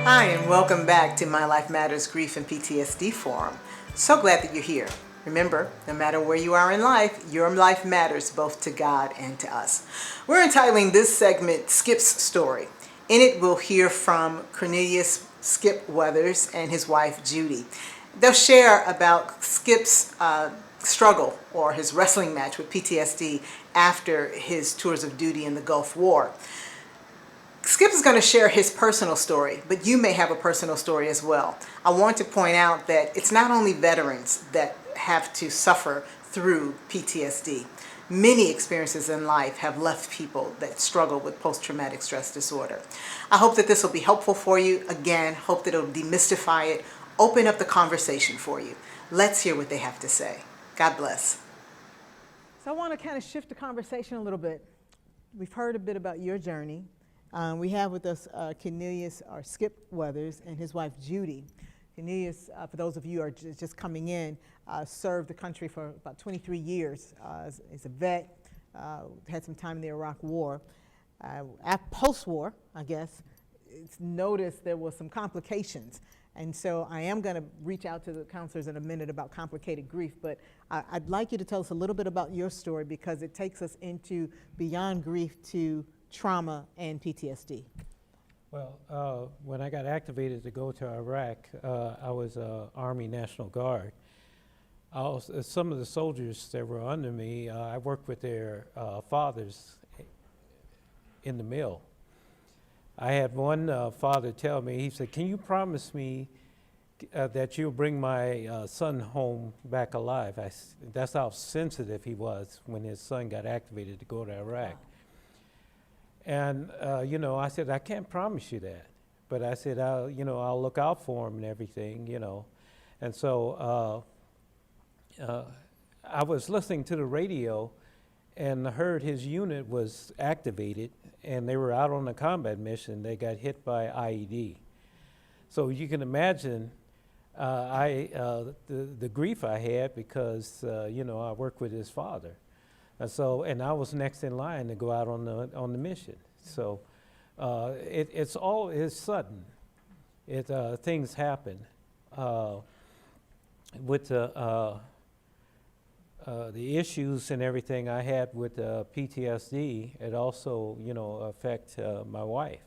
Hi, and welcome back to My Life Matters Grief and PTSD Forum. So glad that you're here. Remember, no matter where you are in life, your life matters both to God and to us. We're entitling this segment Skip's Story. In it, we'll hear from Cornelius Skip Weathers and his wife, Judy. They'll share about Skip's struggle or his wrestling match with PTSD after his tours of duty in the Gulf War. Skip is going to share his personal story, but you may have a personal story as well. I want to point out that it's not only veterans that have to suffer through PTSD. Many experiences in life have left people that struggle with post-traumatic stress disorder. I hope that this will be helpful for you. Again, hope that it'll demystify it, open up the conversation for you. Let's hear what they have to say. God bless. So I want to kind of shift the conversation a little bit. We've heard a bit about your journey. We have with us Cornelius, or Skip Weathers, and his wife Judy. Cornelius, for those of you who are just coming in, served the country for about 23 years as a vet, had some time in the Iraq War. Post-war, I guess, it's noticed there was some complications. And so I am going to reach out to the counselors in a minute about complicated grief, but I'd like you to tell us a little bit about your story because it takes us into beyond grief to trauma and PTSD. Well, when I got activated to go to Iraq, I was Army National Guard. Some of the soldiers that were under me, I worked with their fathers in the mill. I had one father tell me, he said, "Can you promise me that you'll bring my son home back alive?" That's how sensitive he was when his son got activated to go to Iraq. Wow. And, I said, "I can't promise you that." But I said, I'll look out for him and everything, And so I was listening to the radio and heard his unit was activated and they were out on a combat mission. They got hit by IED. So you can imagine the grief I had because, I worked with his father. And I was next in line to go out on the mission. So it's sudden. Things happen. With the issues and everything I had with PTSD, it also affect my wife.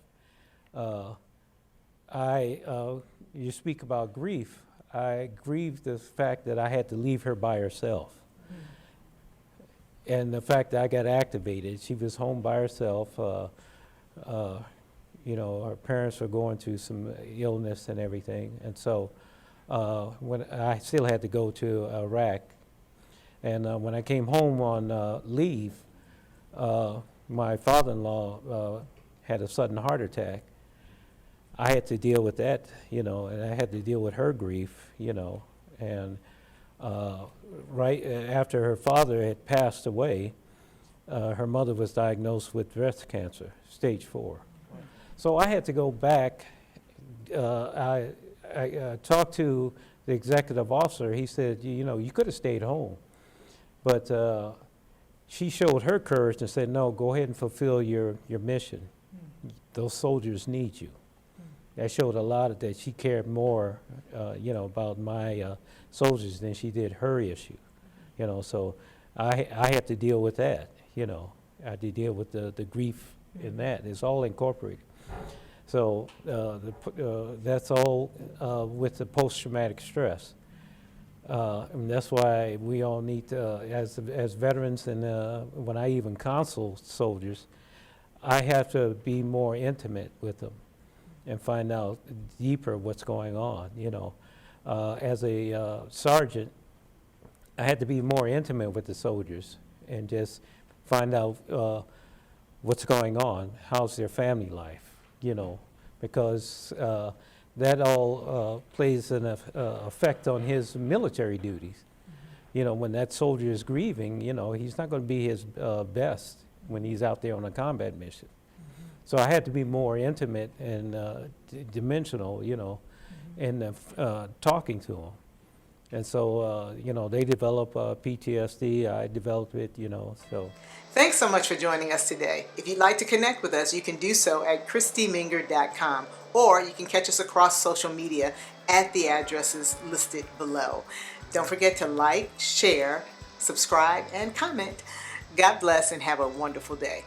You speak about grief. I grieved the fact that I had to leave her by herself. And the fact that I got activated, she was home by herself. Her parents were going through some illness and everything. And so when I still had to go to Iraq. And when I came home on leave, my father-in-law had a sudden heart attack. I had to deal with that, and I had to deal with her grief, and right after her father had passed away, her mother was diagnosed with breast cancer, stage 4. So I had to go back. I talked to the executive officer. He said, you could have stayed home. But she showed her courage and said, no, go ahead and fulfill your mission. Those soldiers need you. That showed a lot that she cared more, about my soldiers than she did her issue. So I had to deal with that. I had to deal with the grief in that. It's all incorporated. So that's all with the post-traumatic stress. And that's why we all need to, as veterans, and when I even counsel soldiers, I have to be more intimate with them and find out deeper what's going on. As a sergeant, I had to be more intimate with the soldiers and just find out what's going on, how's their family life, because that all plays an effect on his military duties. When that soldier is grieving, he's not going to be his best when he's out there on a combat mission. So I had to be more intimate and dimensional, in talking to him. And so, they develop PTSD. I developed it, so. Thanks so much for joining us today. If you'd like to connect with us, you can do so at ChristyMinger.com, or you can catch us across social media at the addresses listed below. Don't forget to like, share, subscribe, and comment. God bless and have a wonderful day.